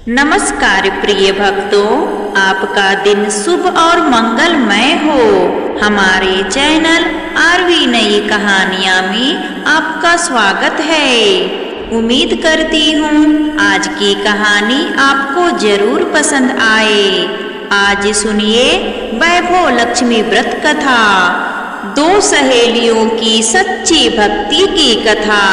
नमस्कार प्रिय भक्तों, आपका दिन शुभ और मंगलमय हो। हमारे चैनल आरवी नई कहानियाँ में आपका स्वागत है। उम्मीद करती हूँ आज की कहानी आपको जरूर पसंद आए। आज सुनिए वैभव लक्ष्मी व्रत कथा, दो सहेलियों की सच्ची भक्ति की कथा।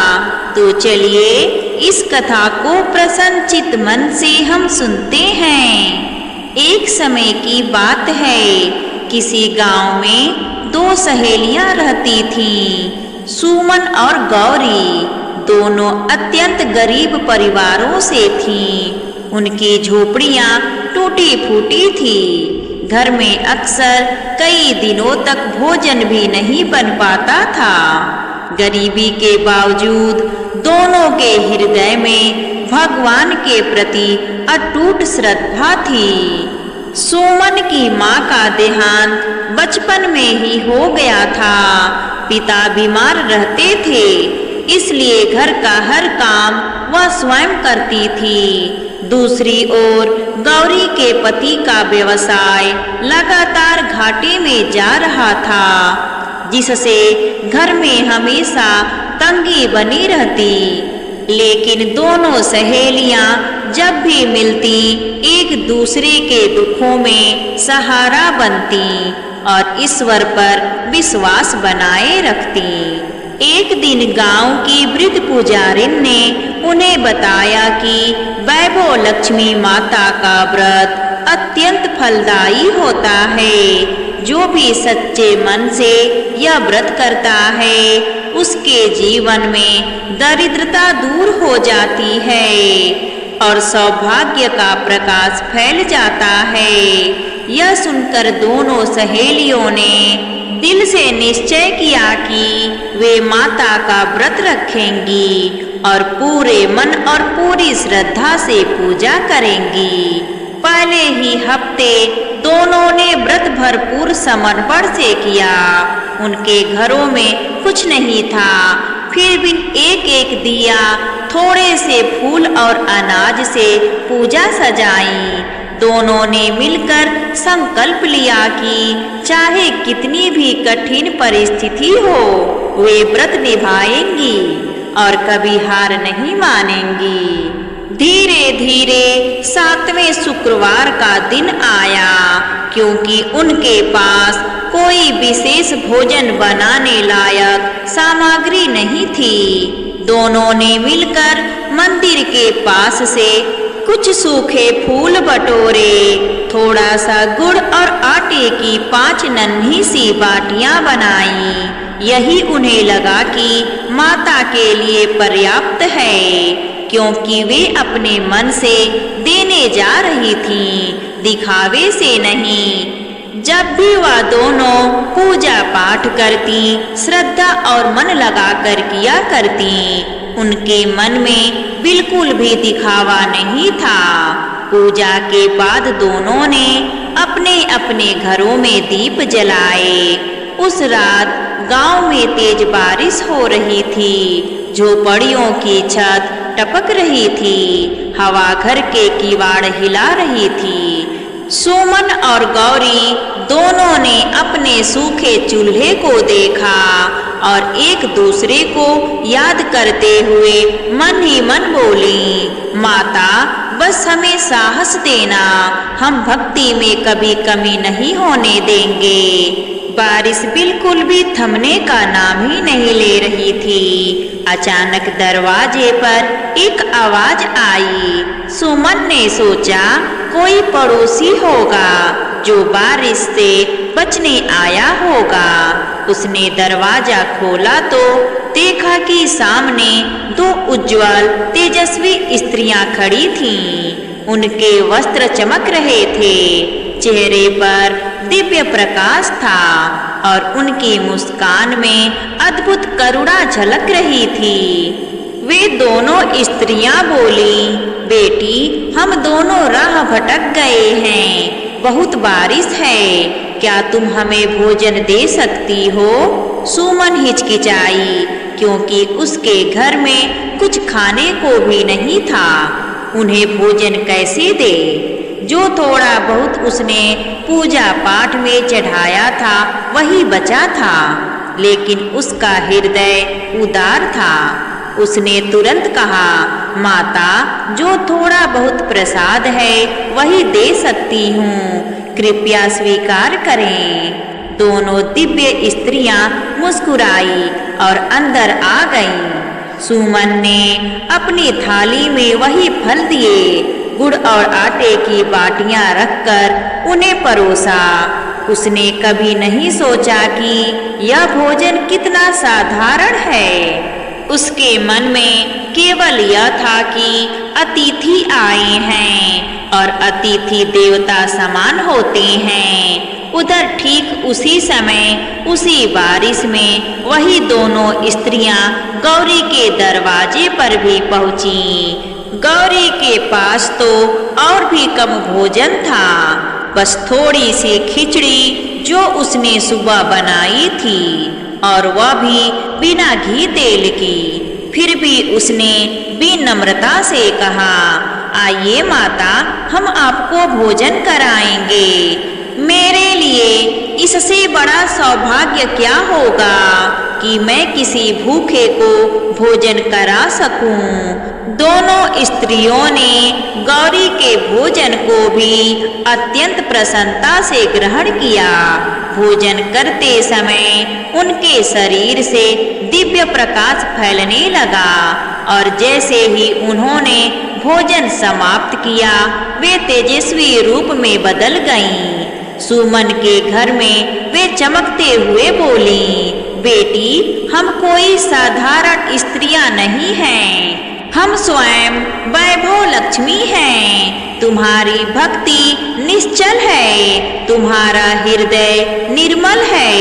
तो चलिए इस कथा को प्रसन्नचित मन से हम सुनते हैं। एक समय की बात है, किसी गांव में दो सहेलियां रहती थीं, सुमन और गौरी। दोनों अत्यंत गरीब परिवारों से थीं। उनकी झोपड़ियां टूटी फूटी थी। घर में अक्सर कई दिनों तक भोजन भी नहीं बन पाता था। गरीबी के बावजूद दोनों के हृदय में भगवान के प्रति अटूट श्रद्धा थी। सुमन की माँ का देहांत बचपन में ही हो गया था। पिता बीमार रहते थे, इसलिए घर का हर काम वह स्वयं करती थी। दूसरी ओर गौरी के पति का व्यवसाय लगातार घाटे में जा रहा था, जिससे घर में हमेशा तंगी बनी रहती। लेकिन दोनों सहेलियां जब भी मिलती, एक दूसरे के दुखों में सहारा बनती और ईश्वर पर विश्वास बनाए रखती। एक दिन गांव की वृद्ध पुजारिन ने उन्हें बताया कि वैभव लक्ष्मी माता का व्रत अत्यंत फलदायी होता है। जो भी सच्चे मन से यह व्रत करता है, उसके जीवन में दरिद्रता दूर हो जाती है और सौभाग्य का प्रकाश फैल जाता है। यह सुनकर दोनों सहेलियों ने दिल से निश्चय किया कि वे माता का व्रत रखेंगी और पूरे मन और पूरी श्रद्धा से पूजा करेंगी। पहले ही हफ्ते दोनों ने व्रत भरपूर समर्पण से किया। उनके घरों में कुछ नहीं था, फिर भी एक एक दिया, थोड़े से फूल और अनाज से पूजा सजाई। दोनों ने मिलकर संकल्प लिया कि चाहे कितनी भी कठिन परिस्थिति हो, वे व्रत निभाएंगी और कभी हार नहीं मानेंगी। धीरे धीरे 7वें शुक्रवार का दिन आया। क्योंकि उनके पास कोई विशेष भोजन बनाने लायक सामग्री नहीं थी, दोनों ने मिलकर मंदिर के पास से कुछ सूखे फूल बटोरे, थोड़ा सा गुड़ और आटे की 5 नन्ही सी बाटियां बनाई। यही उन्हें लगा कि माता के लिए पर्याप्त है, क्योंकि वे अपने मन से देने जा रही थीं, दिखावे से नहीं। जब भी वह दोनों पूजा पाठ करती, श्रद्धा और मन लगाकर किया करती, उनके मन में बिल्कुल भी दिखावा नहीं था। पूजा के बाद दोनों ने अपने अपने घरों में दीप जलाए। उस रात गांव में तेज बारिश हो रही थी। झोपड़ियों की छत टपक रही थी, हवा घर के किवाड़ हिला रही थी। सुमन और गौरी दोनों ने अपने सूखे चूल्हे को देखा और एक दूसरे को याद करते हुए मन ही मन बोली, माता बस हमें साहस देना, हम भक्ति में कभी कमी नहीं होने देंगे। बारिश बिल्कुल भी थमने का नाम ही नहीं ले रही थी। अचानक दरवाजे पर एक आवाज आई। सुमन ने सोचा कोई पड़ोसी होगा जो बारिश से बचने आया होगा। उसने दरवाजा खोला तो देखा कि सामने 2 उज्जवल तेजस्वी स्त्रियां खड़ी थीं। उनके वस्त्र चमक रहे थे, चेहरे पर दिव्य प्रकाश था और उनकी मुस्कान में अद्भुत करुणा झलक रही थी। वे दोनों स्त्रियां बोली, बेटी हम दोनों राह भटक गए हैं, बहुत बारिश है, क्या तुम हमें भोजन दे सकती हो? सुमन हिचकिचाई, क्योंकि उसके घर में कुछ खाने को भी नहीं था। उन्हें भोजन कैसे दे। जो थोड़ा बहुत उसने पूजा पाठ में चढ़ाया था वही बचा था, लेकिन उसका हृदय उदार था। उसने तुरंत कहा, माता, जो थोड़ा बहुत प्रसाद है वही दे सकती हूँ, कृपया स्वीकार करें। दोनों दिव्य स्त्रियां मुस्कुराई और अंदर आ गईं। सुमन ने अपनी थाली में वही फल दिए, गुड़ और आटे की बाटियां रखकर उन्हें परोसा। उसने कभी नहीं सोचा कि यह भोजन कितना साधारण है। उसके मन में केवल यह था कि अतिथि आए हैं और अतिथि देवता समान होते हैं। उधर ठीक उसी समय उसी बारिश में वही दोनों स्त्रियां गौरी के दरवाजे पर भी पहुंची। गौरी के पास तो और भी कम भोजन था, बस थोड़ी सी खिचड़ी जो उसने सुबह बनाई थी, और वह भी बिना घी तेल की। फिर भी उसने विनम्रता से कहा, आइए माता, हम आपको भोजन कराएंगे। मेरे लिए इससे बड़ा सौभाग्य क्या होगा कि मैं किसी भूखे को भोजन करा सकूं। दोनों स्त्रियों ने गौरी के भोजन को भी अत्यंत प्रसन्नता से ग्रहण किया। भोजन करते समय उनके शरीर से दिव्य प्रकाश फैलने लगा, और जैसे ही उन्होंने भोजन समाप्त किया वे तेजस्वी रूप में बदल गईं। सुमन के घर में वे चमकते हुए बोली, बेटी, हम कोई साधारण स्त्रियां नहीं हैं, हम स्वयं वैभव लक्ष्मी हैं। तुम्हारी भक्ति निश्चल है, तुम्हारा हृदय निर्मल है,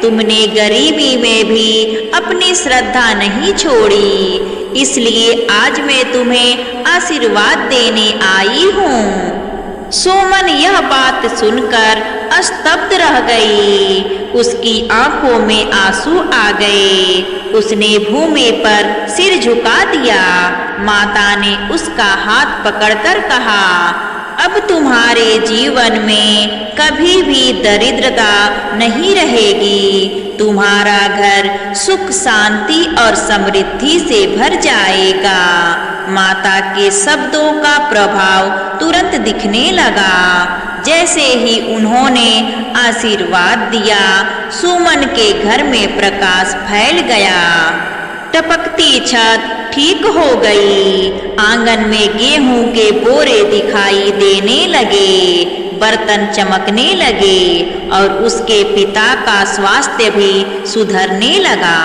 तुमने गरीबी में भी अपनी श्रद्धा नहीं छोड़ी, इसलिए आज मैं तुम्हें आशीर्वाद देने आई हूँ। सुमन यह बात सुनकर स्तब्ध रह गई। उसकी आंखों में आंसू आ गए। उसने भूमि पर सिर झुका दिया। माता ने उसका हाथ पकड़कर कहा, अब तुम्हारे जीवन में कभी भी दरिद्रता नहीं रहेगी। तुम्हारा घर सुख, शांति और समृद्धि से भर जाएगा। माता के शब्दों का प्रभाव तुरंत दिखने लगा। जैसे ही उन्होंने आशीर्वाद दिया, सुमन के घर में प्रकाश फैल गया। टपकती छत ठीक हो गई। आंगन में गेहूं के बोरे दिखाई देने लगे, बर्तन चमकने लगे और उसके पिता का स्वास्थ्य भी सुधरने लगा।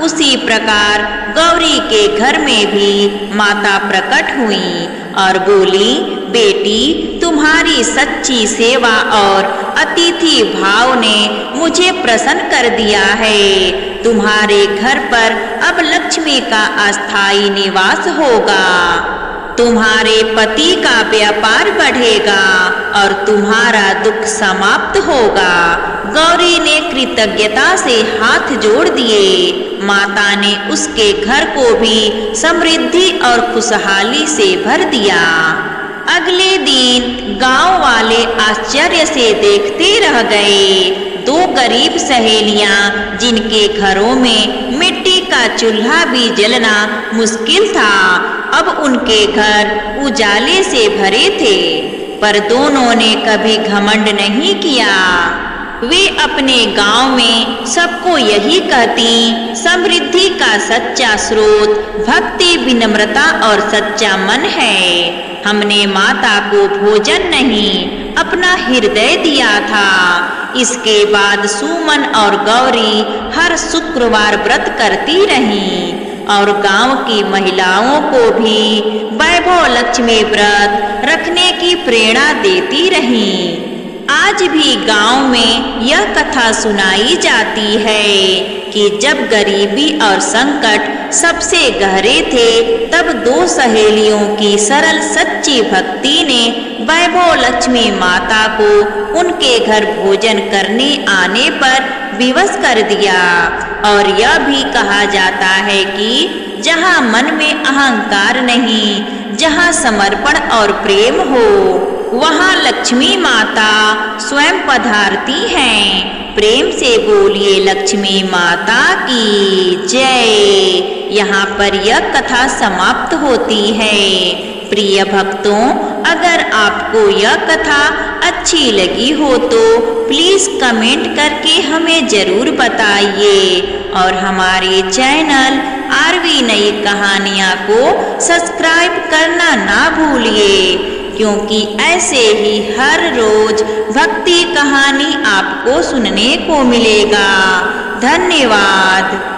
उसी प्रकार गौरी के घर में भी माता प्रकट हुई और बोली, बेटी, तुम्हारी सच्ची सेवा और अतिथि भाव ने मुझे प्रसन्न कर दिया है। तुम्हारे घर पर अब लक्ष्मी का अस्थायी निवास होगा। तुम्हारे पति का व्यापार बढ़ेगा और तुम्हारा दुख समाप्त होगा। गौरी ने कृतज्ञता से हाथ जोड़ दिए। माता ने उसके घर को भी समृद्धि और खुशहाली से भर दिया। अगले दिन गांव वाले आश्चर्य से देखते रह गए। दो गरीब सहेलियां, जिनके घरों में मिट्टी का चूल्हा भी जलना मुश्किल था, अब उनके घर उजाले से भरे थे। पर दोनों ने कभी घमंड नहीं किया। वे अपने गांव में सबको यही कहती, समृद्धि का सच्चा स्रोत भक्ति, विनम्रता और सच्चा मन है। हमने माता को भोजन नहीं, अपना हृदय दिया था। इसके बाद सुमन और गौरी हर शुक्रवार व्रत करती रहीं और गांव की महिलाओं को भी वैभव लक्ष्मी व्रत रखने की प्रेरणा देती रहीं। आज भी गांव में यह कथा सुनाई जाती है कि जब गरीबी और संकट सबसे गहरे थे, तब दो सहेलियों की सरल सच्ची भक्ति ने वैभव लक्ष्मी माता को उनके घर भोजन करने आने पर विवश कर दिया। और यह भी कहा जाता है कि जहाँ मन में अहंकार नहीं, जहाँ समर्पण और प्रेम हो, वहाँ लक्ष्मी माता स्वयं पधारती हैं। प्रेम से बोलिए लक्ष्मी माता की जय। यहाँ पर यह कथा समाप्त होती है। प्रिय भक्तों, अगर आपको यह कथा अच्छी लगी हो तो प्लीज़ कमेंट करके हमें ज़रूर बताइए और हमारे चैनल आरवी नई कहानियाँ को सब्सक्राइब करना ना भूलिए, क्योंकि ऐसे ही हर रोज भक्ति कहानी आपको सुनने को मिलेगा। धन्यवाद।